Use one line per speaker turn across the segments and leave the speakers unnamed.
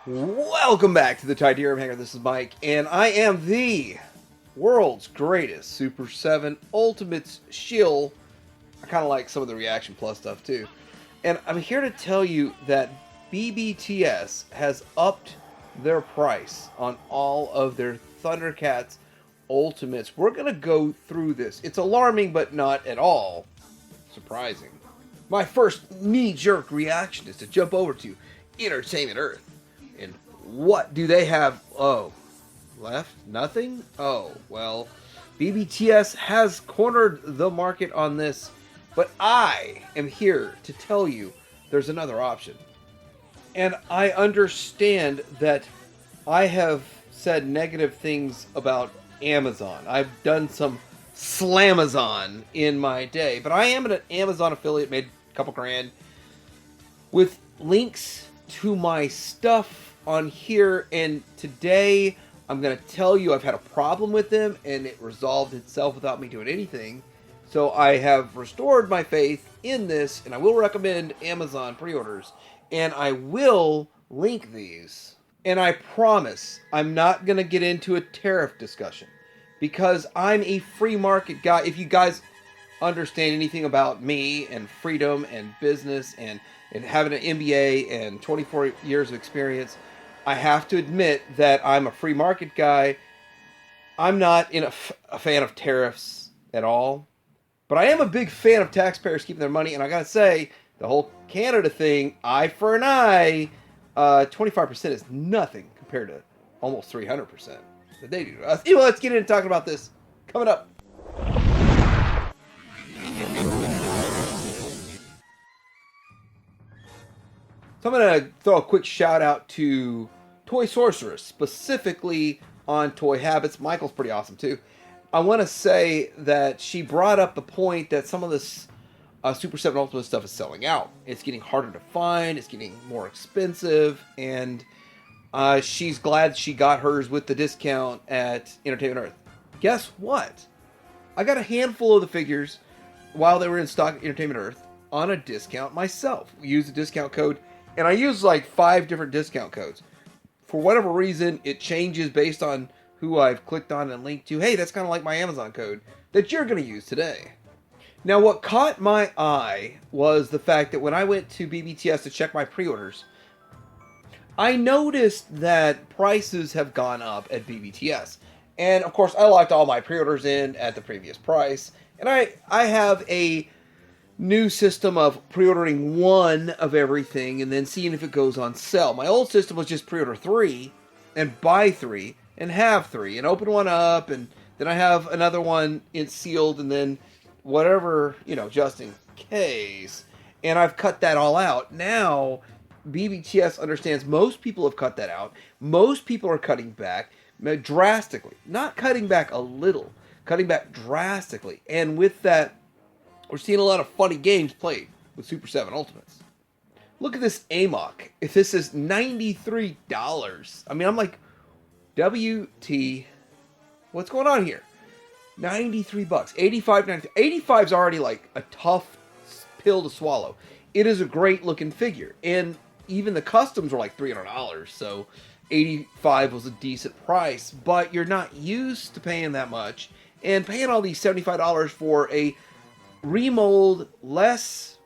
Welcome back to the Titanium Hanger. This is Mike, and I am the world's greatest Super 7 Ultimates shill. I kind of like some of the Reaction Plus stuff too. And I'm here to tell you that Bbts has upped their price on all of their Thundercats Ultimates. We're going to go through this. It's alarming, but not at all surprising. My first knee-jerk reaction is to jump over to Entertainment Earth. And what do they have? Oh, left? Nothing? Oh, well, BBTS has cornered the market on this, but I am here to tell you there's another option. And I understand that I have said negative things about Amazon. I've done some Slamazon in my day, but I am an Amazon affiliate, made a couple grand, with links to my stuff on here, and today I'm going to tell you I've had a problem with them and it resolved itself without me doing anything. So I have restored my faith in this, and I will recommend Amazon pre-orders, and I will link these. And I promise I'm not going to get into a tariff discussion because I'm a free market guy. If you guys understand anything about me and freedom and business and having an MBA and 24 years of experience, I have to admit that I'm a free market guy. I'm not a fan of tariffs at all, but I am a big fan of taxpayers keeping their money. And I gotta say, the whole Canada thing, eye for an eye, 25% is nothing compared to almost 300% that they do to us. Anyway, let's get into talking about this coming up. So I'm going to throw a quick shout out to Toy Sorceress, specifically on Toy Habits. Michael's pretty awesome too. I want to say that she brought up the point that some of this Super 7 Ultimate stuff is selling out. It's getting harder to find, it's getting more expensive, and she's glad she got hers with the discount at Entertainment Earth. Guess what? I got a handful of the figures while they were in stock at Entertainment Earth on a discount myself. We used the discount code, and I used like 5 different discount codes. For whatever reason, it changes based on who I've clicked on and linked to. Hey, that's kind of like my Amazon code that you're going to use today. Now, what caught my eye was the fact that when I went to BBTS to check my pre-orders, I noticed that prices have gone up at BBTS. And, of course, I locked all my pre-orders in at the previous price. And I have a new system of pre-ordering one of everything and then seeing if it goes on sale. My old system was just pre-order 3 and buy 3 and have 3 and open one up, and then I have another one sealed, and then whatever, just in case. And I've cut that all out. Now, BBTS understands most people have cut that out. Most people are cutting back drastically. Not cutting back a little, cutting back drastically. And with that, we're seeing a lot of funny games played with Super 7 Ultimates. Look at this Amok. If this is $93, I mean, I'm like, WT, what's going on here? 93 bucks, 85, 93. 85 is already like a tough pill to swallow. It is a great looking figure, and even the customs were like $300, so 85 was a decent price, but you're not used to paying that much, and paying all these $75 for a remold, less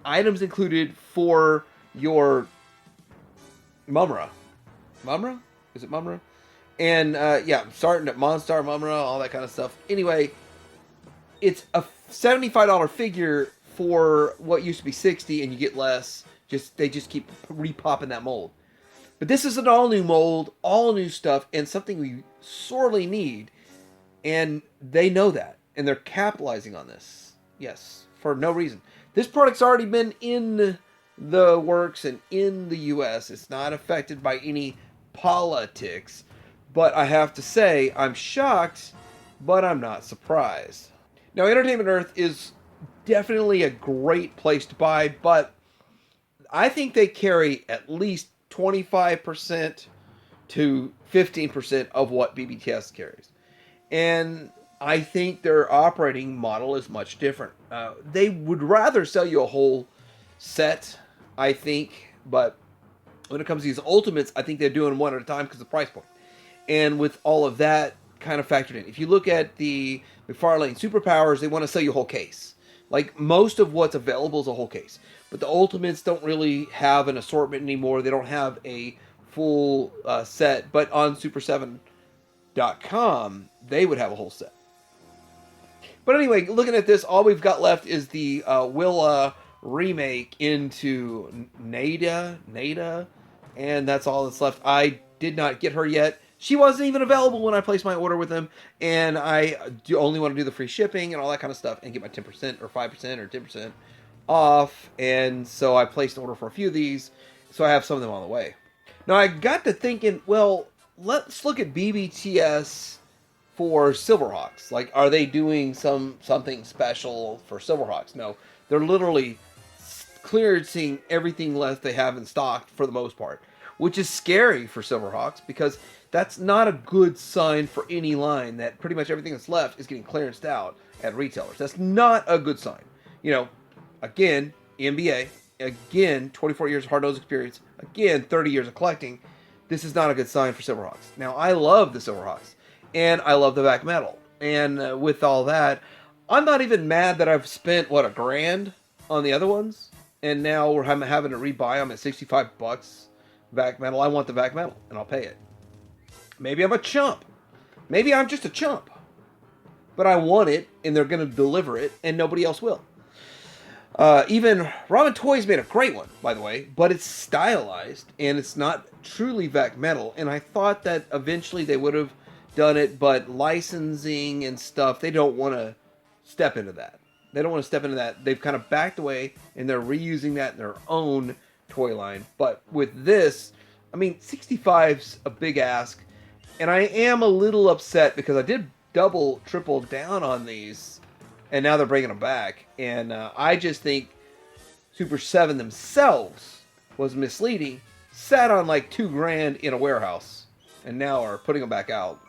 items included for your Mumra. Mumra? Is it Mumra? And yeah, starting at Monstar, Mumra, all that kind of stuff. Anyway, it's a $75 figure for what used to be $60, and you get less. They just keep repopping that mold. But this is an all new mold, all new stuff, and something we sorely need. And they know that. And they're capitalizing on this. Yes, for no reason. This product's already been in the works and in the US. It's not affected by any politics. But I have to say, I'm shocked, but I'm not surprised. Now, Entertainment Earth is definitely a great place to buy, but I think they carry at least 25% to 15% of what BBTS carries. And I think their operating model is much different. They would rather sell you a whole set, I think, but When it comes to these Ultimates, I think they're doing one at a time because of the price point. And with all of that kind of factored in, if you look at the McFarlane Superpowers, they want to sell you a whole case. Like, most of what's available is a whole case. But the Ultimates don't really have an assortment anymore. They don't have a full set. But on Super7.com, they would have a whole set. But anyway, looking at this, all we've got left is the Willa remake into Nada, and that's all that's left. I did not get her yet. She wasn't even available when I placed my order with them, and I only want to do the free shipping and all that kind of stuff and get my 10% or 5% or 10% off, and so I placed an order for a few of these, so I have some of them on the way. Now, I got to thinking, well, let's look at BBTS for Silverhawks. Like, are they doing something special for Silverhawks? No, they're literally clearancing everything left they have in stock for the most part, which is scary for Silverhawks because that's not a good sign for any line that pretty much everything that's left is getting clearanced out at retailers. That's not a good sign. You know, again, NBA, again, 24 years of hard-nosed experience, again, 30 years of collecting. This is not a good sign for Silverhawks. Now, I love the Silverhawks, and I love the back metal. And with all that, I'm not even mad that I've spent, $1,000 on the other ones, and now we're having to rebuy them at $65 back metal. I want the back metal, and I'll pay it. Maybe I'm a chump. Maybe I'm just a chump. But I want it, and they're going to deliver it, and nobody else will. Even Ramen Toys made a great one, by the way, but it's stylized, and it's not truly back metal. And I thought that eventually they would have done it, but licensing and stuff, they don't want to step into that. They don't want to step into that. They've kind of backed away, and they're reusing that in their own toy line. But with this, I mean, 65's a big ask, and I am a little upset because I did double, triple down on these, and now they're bringing them back. And I just think Super 7 themselves was misleading, sat on like $2,000 in a warehouse, and now are putting them back out.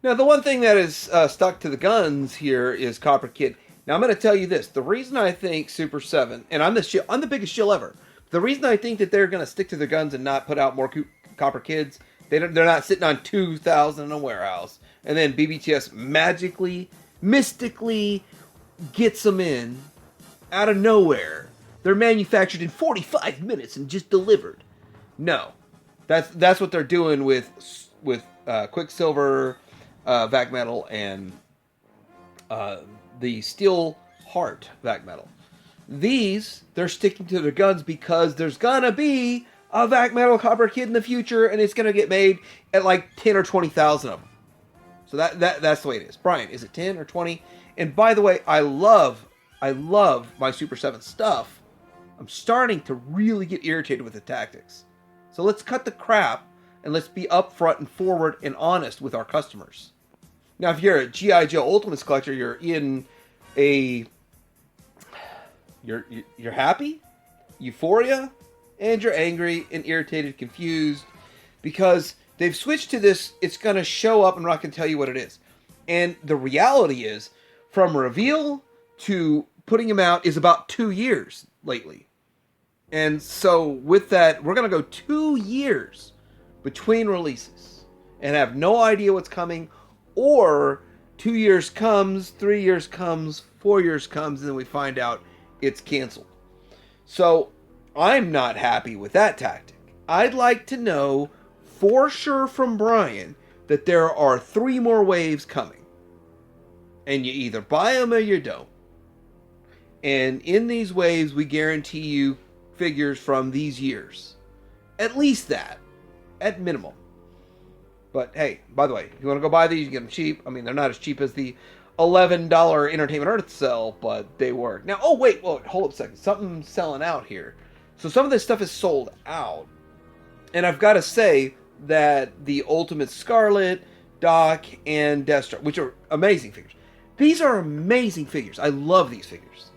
Now, the one thing that is stuck to the guns here is Copper Kid. Now, I'm going to tell you this. The reason I think Super 7, and I'm the biggest shill ever. The reason I think that they're going to stick to their guns and not put out more Copper Kids, they're not sitting on 2,000 in a warehouse. And then BBTS magically, mystically gets them in out of nowhere. They're manufactured in 45 minutes and just delivered. No. That's what they're doing with Quicksilver, Vac Metal, and the Steel Heart Vac Metal. These, they're sticking to their guns because there's gonna be a Vac Metal Copper Kid in the future, and it's gonna get made at like 10 or 20,000 of them. So that's the way it is. Brian, is it 10 or 20? And by the way, I love my Super 7 stuff. I'm starting to really get irritated with the tactics. So let's cut the crap and let's be upfront and forward and honest with our customers. Now, if you're a G.I. Joe Ultimates collector, you're happy, euphoria, and you're angry and irritated, confused, because they've switched to this, it's going to show up and I'm not going to tell you what it is. And the reality is, from reveal to putting them out is about 2 years lately. And so with that, we're going to go 2 years between releases and have no idea what's coming, or 2 years comes, 3 years comes, 4 years comes, and then we find out it's canceled. So I'm not happy with that tactic. I'd like to know for sure from Brian that there are 3 more waves coming. And you either buy them or you don't. And in these waves, we guarantee you figures from these years. At least that. At minimum. But hey, by the way, if you want to go buy these, you can get them cheap. I mean, they're not as cheap as the $11 Entertainment Earth sell, but they work. Now, hold up a second. Something's selling out here. So some of this stuff is sold out. And I've got to say that the Ultimate Scarlet, Doc, and Deathstroke, which are amazing figures. These are amazing figures. I love these figures.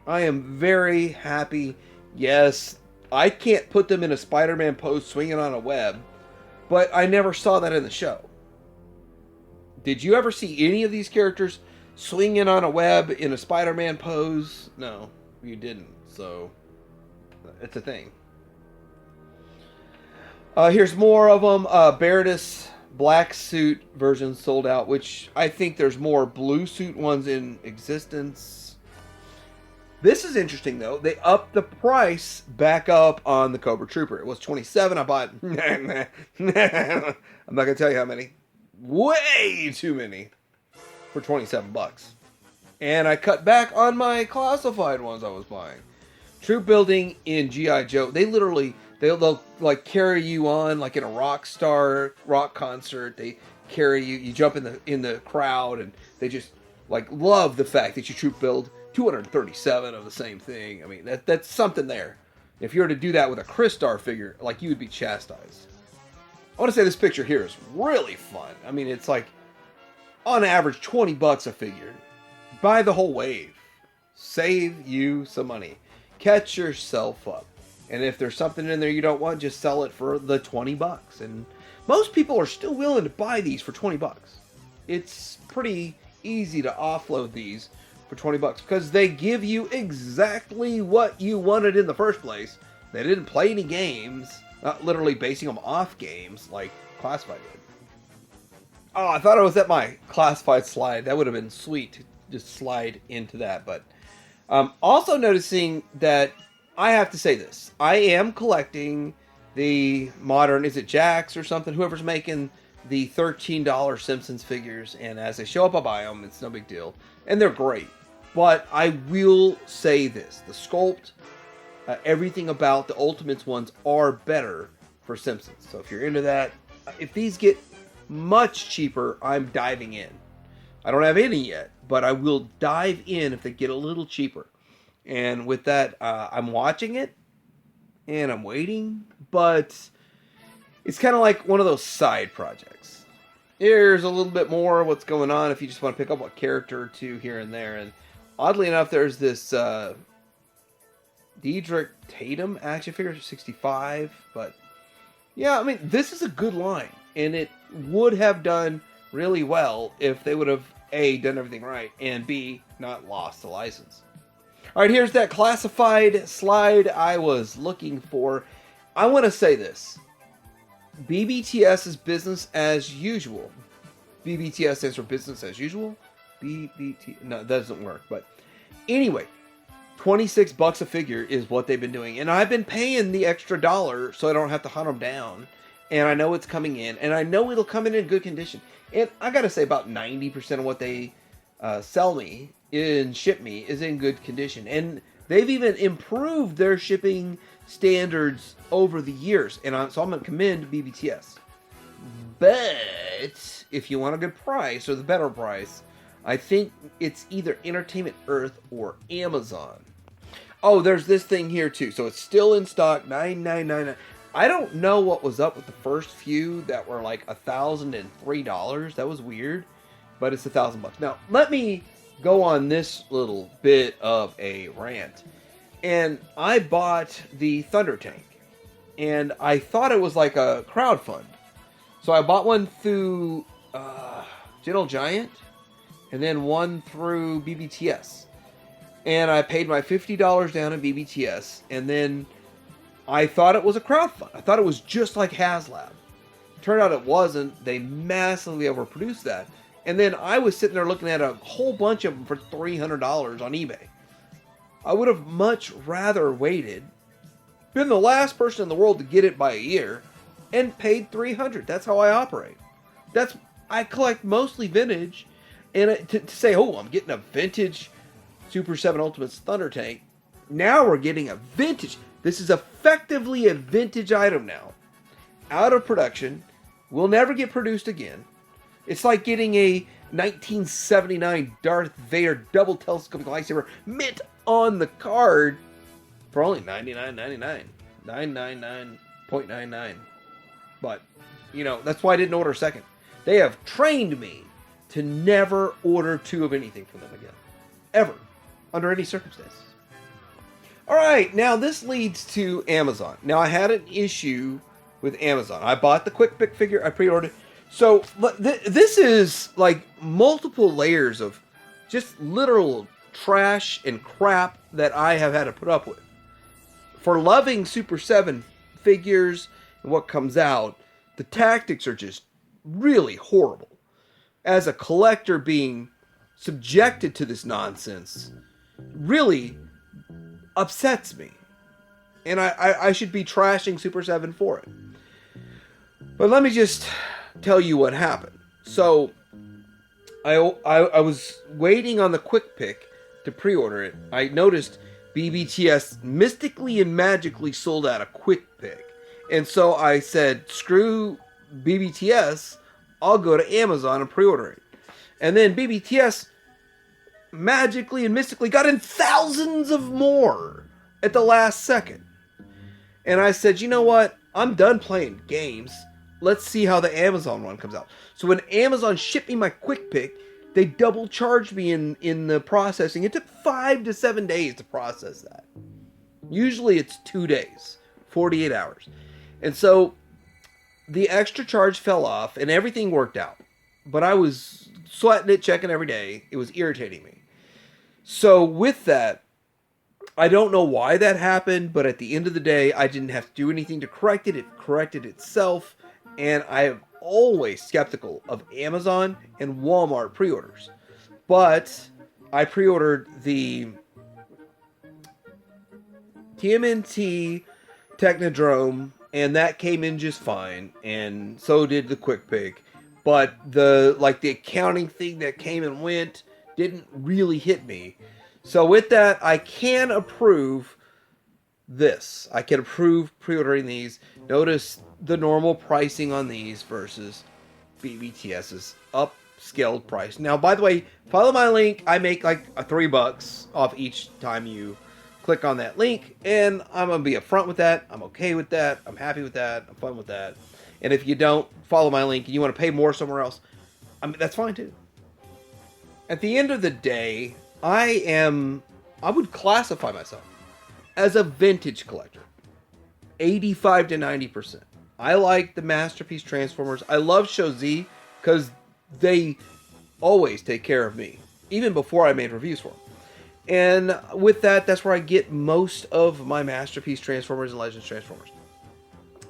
I am very happy. Yes, I can't put them in a Spider-Man pose swinging on a web, but I never saw that in the show. Did you ever see any of these characters swinging on a web in a Spider-Man pose? No, you didn't. So, it's a thing. Here's more of them. Berdis black suit version sold out, which I think there's more blue suit ones in existence. This is interesting, though. They upped the price back up on the Cobra Trooper. It was $27. I bought... I'm not going to tell you how many. Way too many for $27. And I cut back on my classified ones I was buying. Troop building in G.I. Joe. They literally... They'll like carry you on like in a rock concert. They carry you. You jump in the crowd, and they just like love the fact that you troop build 237 of the same thing. I mean that's something there. If you were to do that with a Crystar figure, like you would be chastised. I want to say this picture here is really fun. I mean it's like on average $20 a figure. Buy the whole wave. Save you some money. Catch yourself up. And if there's something in there you don't want, just sell it for the $20. And most people are still willing to buy these for $20. It's pretty easy to offload these for $20 because they give you exactly what you wanted in the first place. They didn't play any games, not literally basing them off games like Classified did. Oh, I thought I was at my Classified slide. That would have been sweet to just slide into that. But also noticing that I have to say this. I am collecting the modern, is it Jax or something? Whoever's making the $13 Simpsons figures. And as they show up, I buy them. It's no big deal. And they're great. But I will say this. The sculpt, everything about the Ultimates ones are better for Simpsons. So if you're into that, if these get much cheaper, I'm diving in. I don't have any yet, but I will dive in if they get a little cheaper. And with that, I'm watching it, and I'm waiting, but it's kind of like one of those side projects. Here's a little bit more of what's going on if you just want to pick up a character or two here and there. And oddly enough, there's this Diedrich Tatum action figure, 65. But yeah, I mean, this is a good line, and it would have done really well if they would have, A, done everything right, and B, not lost the license. All right, here's that Classified slide I was looking for. I want to say this. BBTS is business as usual. BBTS stands for business as usual. BBT. No, that doesn't work. But anyway, $26 a figure is what they've been doing. And I've been paying the extra $1 so I don't have to hunt them down. And I know it's coming in. And I know it'll come in good condition. And I got to say about 90% of what they sell me and ship me is in good condition. And they've even improved their shipping standards over the years. And so I'm going to commend BBTS. But if you want a good price or the better price, I think it's either Entertainment Earth or Amazon. Oh, there's this thing here too. So it's still in stock, $9,999. I don't know what was up with the first few that were like $1,003. That was weird, but it's $1,000. Now, let me go on this little bit of a rant. And I bought the Thundertank, and I thought it was like a crowdfund. So I bought one through Gentle Giant, and then one through BBTS. And I paid my $50 down in BBTS, and then I thought it was a crowdfund. I thought it was just like HasLab. Turned out it wasn't. They massively overproduced that. And then I was sitting there looking at a whole bunch of them for $300 on eBay. I would have much rather waited, been the last person in the world to get it by a year, and paid $300. That's how I operate. I collect mostly vintage, and to say, oh, I'm getting a vintage Super 7 Ultimates Thundertank. Now we're getting a vintage. This is effectively a vintage item now. Out of production. Will never get produced again. It's like getting a 1979 Darth Vader double telescopic lightsaber mint on the card for only $99.99. $999.99. But, that's why I didn't order a second. They have trained me to never order two of anything from them again. Ever. Under any circumstances. Alright, now this leads to Amazon. Now I had an issue with Amazon. I bought the Quick Pick figure. I pre-ordered. So this is like multiple layers of just literal trash and crap that I have had to put up with. For loving Super 7 figures and what comes out, the tactics are just really horrible. As a collector being subjected to this nonsense really upsets me. And I should be trashing Super 7 for it. But let me just tell you what happened. So, I was waiting on the Quick Pick to pre-order it. I noticed BBTS mystically and magically sold out a Quick Pick. And so I said, screw BBTS, I'll go to Amazon and pre-order it. And then BBTS magically and mystically got in thousands of more at the last second. And I said, you know what? I'm done playing games. Let's see how the Amazon one comes out. So when Amazon shipped me my Quick Pick, they double charged me in the processing. It took 5 to 7 days to process that. Usually it's 2 days, 48 hours. And so the extra charge fell off and everything worked out. But I was sweating it, checking every day. It was irritating me. So with that, I don't know why that happened, but at the end of the day, I didn't have to do anything to correct it. It corrected itself. And I am always skeptical of Amazon and Walmart pre-orders. But I pre-ordered the TMNT Technodrome, and that came in just fine. And so did the Quick Pick. But the accounting thing that came and went didn't really hit me. So with that, I can approve this. I can approve pre-ordering these. Notice the normal pricing on these versus BBTS's upscaled price. Now, by the way, follow my link. I make like $3 off each time you click on that link, and I'm gonna be upfront with that. I'm okay with that. I'm happy with that. I'm fun with that. And if you don't follow my link and you want to pay more somewhere else, that's fine too. At the end of the day, I would classify myself as a vintage collector. 85 to 90%. I like the Masterpiece Transformers. I love Show Z because they always take care of me, even before I made reviews for them. And with that, that's where I get most of my Masterpiece Transformers and Legends Transformers.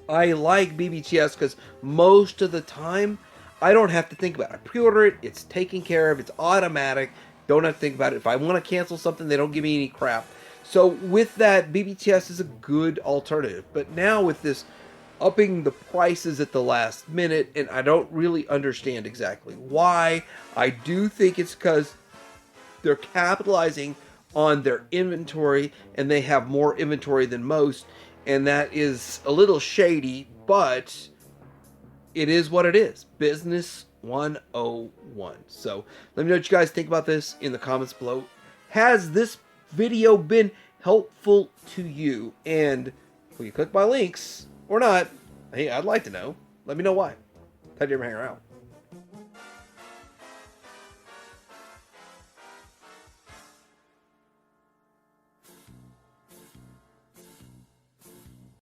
I like BBTS because most of the time, I don't have to think about it. I pre-order it, it's taken care of, it's automatic, don't have to think about it. If I want to cancel something, they don't give me any crap. So with that, BBTS is a good alternative. But now with this upping the prices at the last minute, and I don't really understand exactly why. I do think it's because they're capitalizing on their inventory, and they have more inventory than most, and that is a little shady, but it is what it is. Business 101. So let me know what you guys think about this in the comments below. Has this video been helpful to you? And will you click my links or not? Hey, I'd like to know. Let me know why. Tidy Hanger out.